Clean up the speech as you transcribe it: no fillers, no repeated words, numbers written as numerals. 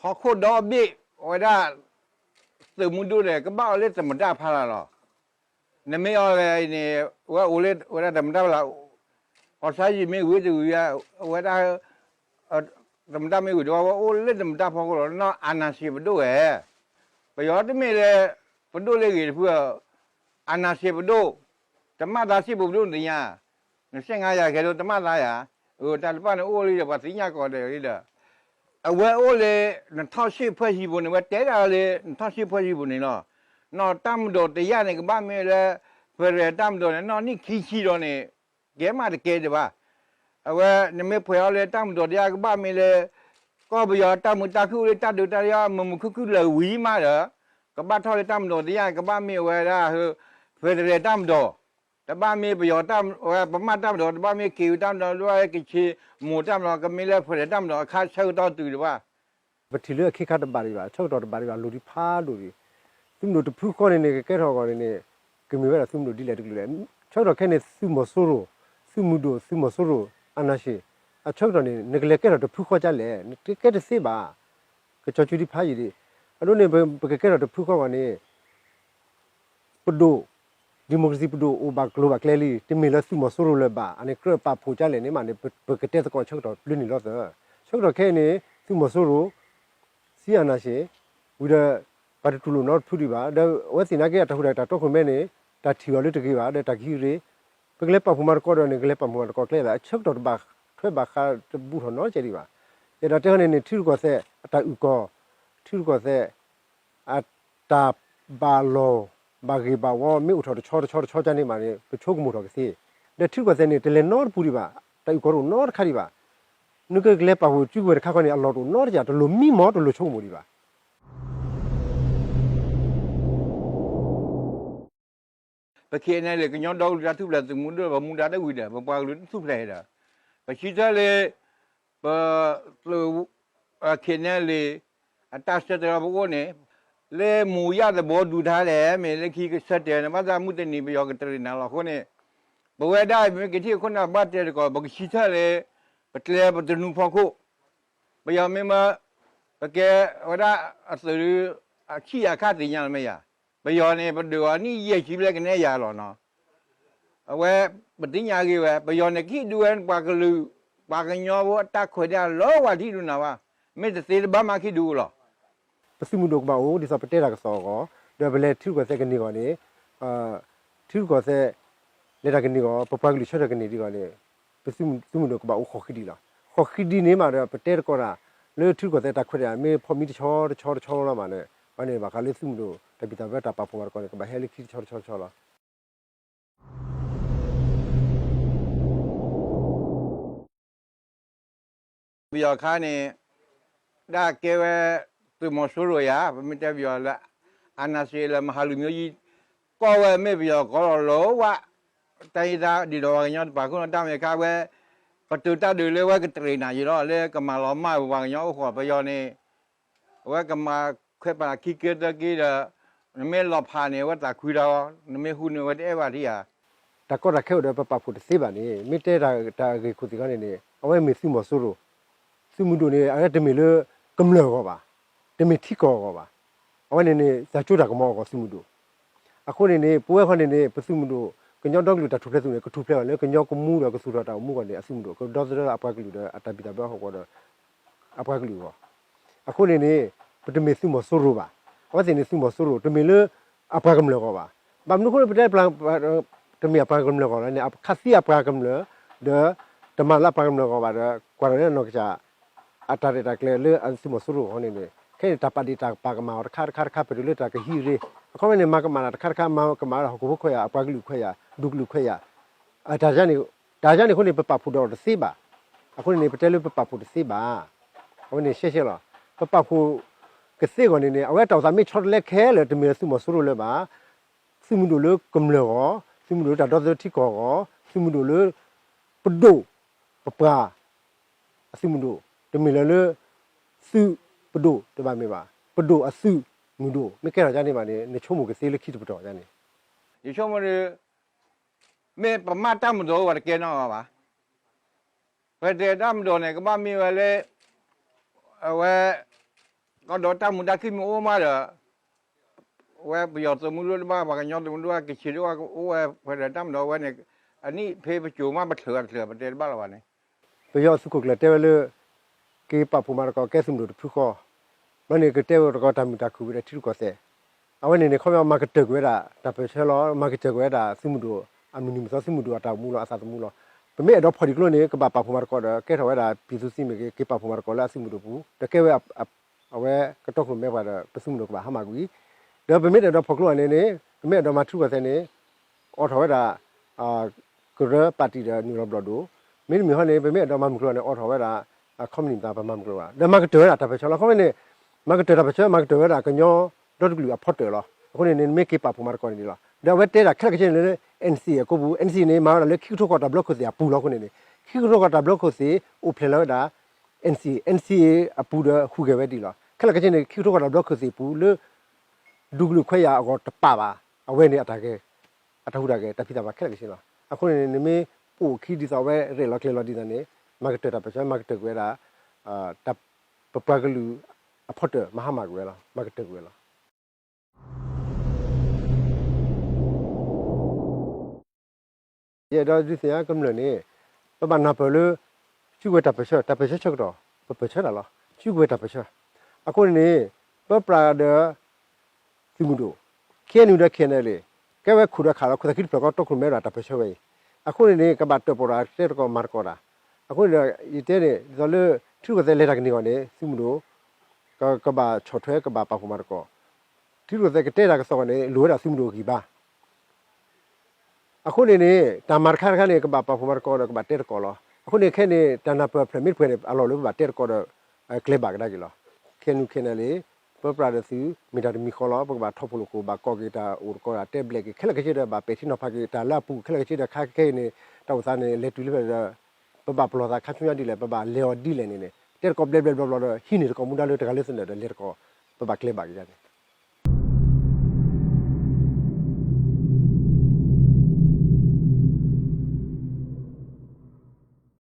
họ khô đó bị ở đó từ muốn đưa này các bạn lên tầm đa pha là rồi nên mấy ở đây này ở lên ở đây tầm đa là họ sai gì mấy người từ ở đây tầm đa mấy người đó ở lên tầm đa pha rồi nó ăn là gì vậy đấy bây giờ thì mấy cái vấn đề này cái vừa ăn là gì vậy đó tầm mà đã gì vậy đó nhá nó sẽ ngay ra cái đó tầm mà ra à ta lúc nào ở đây là tính nhà có đấy đó ở ở đây nó tháo xếp phải gì vậy nó té ra đây tháo xếp phải gì vậy nó tam đồ thì nhà này cái ba mươi là về tam đồ này nó ní khí chi đó này cái mà cái đấy ba ở nó mới phải ở đây tam đồ thì cái ba mươi là có bây giờ tam một ta cứ ta được ta ra mà cứ là quý mà đó cái ba tháo tam đồ thì cái ba mươi về ra về tam đồแต่บ้านมีประโยชน์ตามประมาณตามดอกบ้านมีกิ่วตามดอกด้วยกิจหมู่ตามดอกก็มีแล้วผลตามดอกค่าเช่าต่อตื่นว่าบัดทีเลือกขี้ขัดบารีว่าเช่าต่อบารีว่าลูดิพาลูดิซุ่มดูตะพูก้อนนี่แก่ทอก้อนนี่ก็มีเวลาซุ่มดูดีเลยดีเลยเช่าต่อแค่นี้ซุ่มมอสูโรซุ่มมุดูซุ่มมอสูโรอันนั้นสิเช่าต่อนี่นึกเลยแก่ต่อตะพูข้อจัเลยแก่จะเสียบ่าก็จอจุดิพาอยู่ดิอันนู้นเนี่ยแก่ต่อตะพูข้อวันนี้ปดูดิโมคราซีปดูโอบากโลบากเลลี่ที่มีแล้วซุ่มมอสูโรเลยบ่าอันนี้ก็ปาผู้จัเลยนี่มันเนี่ยเกิดแต่ก่อนเช่าต่อรุ่นนี้แล้วเถอะเช่าต่อแค่นี้ซุ่มมอสูโรစီအနာရှင်ဝိဒပါတတူလို့တော့ဖူဒီပါဒါဝက်စင်နာကေတခုတာတော့ခွန်မဲနေတာထီရလေးတကေပါတဲ့တကီရီပကလေးပဖူမာကောတော့နေကလေးပဖူမာကောကလေးလာချက်တော့ဘာထွဲဘာခါဘူးဟောနော်ကျရီပါဒါတဲ့နေထီကောဆက်အတဥကောထီကောဆက်အတာဘာလောဘာဂေဘာဝမေဥထောချောချနေမှာနေပချိုးကမှုတော့ကစီဒါထီကောဆက်နေတလေနော်ပူဒီပါတိုင်ကောတော့နော်ခါဒီပါနုကကလေးပဟိုကျူဝဲခါခါနေအလော်တော့နော်ကြတယ်လို့မိမောတယ်လို့ချုံမှုဒီပါပခေနဲ့လေကညောတော့တာသူ့လက်သူမှုတော့မူတာတဲ့ဝီတယ်မပွားလို့သူ့ဖလဲတာပရှိတဲ့လေပလူခေနဲ့လေအတဆက်တဲ့ဘောနဲ့လေမူရတဲ့ဘောဒူထားတယ်မေလေခီကဆက်တယ်မသာမှုတနေပြောကတရနာလောက်ခုနဲ့ဘဝဒါမေကတိခုနဘတ်တဲ့ကောဘရှိတဲ့လေပတလေပတနုဖောက်ခုဘယမေမပကဲဝဒအစရအခီအခတ်တင်ရမယ်ရဘယောနေဘဒောနီရဲ့ကြီးလက်ကနေရလောနော်အဝဲပတိညာကြီးပဲဘယောနေခိဒူန်ပါကလူပါကညောဘတက်ခွေကြလောဝတိလူနာပါမေတ္တေဘာမခိဒူလောပစုမှုတော့ဘာအိုဒီစပတဲတာကစောကောဒါဘလေထူကစက်ကနေကောနေထူကစက်လက်တာကနေကောပပကလူချက်တာကနေဒီကောနေပစုမှုတော့ဘာအိုခေါခိဒီလားခေါခိဒီနေမှာတော့ပတဲကောတာလေထူကစက်တာခွေရမေဖော်မီချောလာမှာနဲ့ဘာနေဘာခလေးစုမှုတော့တပိတာဘက်တာပါဖော်ကောနေဘာဟဲလီခိချောလာဘယောခါနေဒါကေဝဲသူမဆိုးရရမတပြောလာအနာစီလမဟာလူမျိုးကြီးကောဝဲမေပြောကောလောဝတိုင်သာဒီတော့ညောပါခုနတမေခါဝဲပတူတတူလေဝဲကတရိနာကြီးတော့လေကမလောမဝါညောခေါ်ဘယောနေဝဲကမခွဲပါခိကေတကေဒနမေလောဖာနေဝတာခွီတော့နမေဟုနေဝတဲ့ဘာတိဟာတကောရခဲတော့ပပဖို့တစေးပါနေမိတဲတာကေခုတီကနေနေအဝဲမေစုမဆိုးလို့စုမှုတို့နေအဲ့တမီလေကမလောပါတမီထီကောပါအဝဲနေဇာချိုတာကမောကောစုမှုတို့အခုနေပွဲခွနေနေပစုမှုတို့ကညောတော့လူတထူဖလက်စုနေကထူဖလက်လေကညောကမှုတော့ကဆူတော့တာမှုကနေအစုမှုတို့ကတော့စရအပွားကလူတော့အတပိတာဘဟောကတော့အပွားကလူရောအခုနေပတမီစုမဆိုးလို့ပါအဝဲနေစုမဆိုးလို့တမီလေအပွားကမလောပါဘာမလို့ခုပတဲ့ပလန်တမီအပွားကမလောကောလည်းခစီအပွားကမလောတမလာပွားကမလောကောပါတော့ကွာရနောကကြအတာရတာကလေအစုမဆိုးလို့ဟောနေခဲတပါတီတာပါကမာခါပရလေတာကဟီရီအခုမနေမကမာတာခါမာကမာဟကိုခွေရအပကလူခွေရဒုကလူခွေရဒါကြနေခုနေပပဖူတော့စေးပါအခုနေပတဲလို့ပပဖူစေးပါအခုနေရှေလောပပဖူကစေးကနေအဝဲတောက်သားမိချော့လက်ခဲလေတမီစုမဆိုးလို့လေပါစုမှုတို့လေကမလောစုမှုတို့တာတော့တိကောစုမှုတို့လေပဒိုပပရာစုမှုတို့တမီလေစုပဒိုတပါမေပါပဒိုအစုငူဒိုမကဲရကြနေပါနဲ့နချုံမကစေးလက်ခိတပတော်ကြနေဒီချုံမရမေပမတမတော်ဝရကဲနော်ပါဘယ်တဲ့တမတော်နဲ့ကမမီဝဲလေအဝဲ ก็ดอตามุดาขึ้นมาโอ้มาเด้อว่าประโยชน์สมุนไพรบ้าบางอย่างสมุนไพรกิจว่าโอ้ยเพื่อนทำดอกว่าเนี่ยอันนี้เพย์ประจุมาเถื่อนประเทศบ้านเราเนี่ย ไปยอสุกุกละเตวเลกีปะพูมารก็แกสมดุลผู้ก็มันนี่ก็เตวก็ทำตาคูไปที่ก็เสเอาไว้นี่เขามาร์เก็ตเวลาแต่ไปเชื่อล้อมาร์เก็ตเวลาสมดุลอันนี้มันสมดุลตามูลอาสามูลเป็นไม่ดอกพอดีกว่านี้ก็ปะพูมารก็แกเท่าไหร่พิสูจน์สิมีกีปะพูมารก็ละสมดุลผู้แต่แกว่าเอาไว้ก็ต้องคุณแม่ว่าเป็นสมดุลก็ว่าหามากุยเดี๋ยวเป็นไม่ดอกพอกลัวนี่เป็นไม่ดอกมาทุกก็เสนี่อ๋อเท่าไหร่ก็เรือปฏิเดนิวบลอดูမင်းမျိုးဟနေပဲမဲ့တော့မှမကလို့နဲ့အော်ထော်ဝဲတာကွန်မြူနတီပါမှမကလို့ဒါမကတော်ရတာပဲချောလားခေါင်းနေမကတော်တာပဲချောမကတော်ရတာကညောဒေါတ်ကလူအဖော်တယ်လားအခုနေမေကေပါပူမာကောနေလားဒါဝဲတဲတာခက်ခက်ချင်းနေ NC ကိုဘူး NC နေမှာလည်းခိထုတ်ကတာဘလော့ကိုစီပူလောက်ခုနေခိထုတ်ကတာဘလော့ကိုစီအိုဖလလောက်တာ NC အပူတော့ခုခဲ့ပဲဒီလားခက်ခက်ချင်းနေခိထုတ်ကတာဘလော့ကိုစီပူလို့ဒုကလူခွဲရအောတပါပါအဝဲနေအတာကဲအထောက်တာကဲတပိတာပါခက်ခက်ချင်းလားအခုနေမေโอ้ขี้ดิซาเวเรลอเคลอดินะเนี่ยมาร์เก็ตတာပချာမာร์เก็ตကွဲတာတပ်ပပကလူအဖို့တမဟာမာကွဲလားမာร์เก็ตကွဲလားရဲ့တော့ဒီစရာကမ္လနေပပနာပလချူဝတာပချာချက်တော့ပချာလားချူဝတာပချာအခုနေပပရာဒစီမူဒိုခဲနူဒခဲနေလေကဲဝဲခုရခါတော့ခုတခိပကတော့ခုမဲတာတပချာဝဲအခုနေကပတ်တော့ပေါ်တာတဲ့ကောမာကောတာအခုဒီတဲ့ဇော်လထူကတဲ့လက်ရကနေကနေစီမလို့ကဘာချော်ထွဲကဘာပါဖမာကောထူကတဲ့ကတဲ့တာကစောကနေလိုရစီမလို့ခီပါအခုနေတာမာခါခါနေကဘာပါဖမာကောကဘာတဲ့ကောလောအခုနေခဲနေတနာပပမစ်ဖွေအလောလို့ဘာတဲ့ကောကလစ်ဘာကဒါကီလောခဲနုခဲနေလေပပရာဒစီမီတာမီခေါ်လောဘာထောက်ဖို့ကိုဘာကောဂီတာဥကောတာတက်ဘလက်ခဲလကချေတာဘာပေတီနောဖာကီတာလာပူခဲလကချေတာခါခဲနေတောက်စားနေလက်တူလေးပဲပပပလောတာခါချွရဒီလေပပလေော်ဒီလေနေတက်ကောဘလက်ဘလက်ဘလက်ဟင်းနေကောမူဒါလို့တကလေးစနေတယ်လက်ကောပပကလေးပါကြတယ်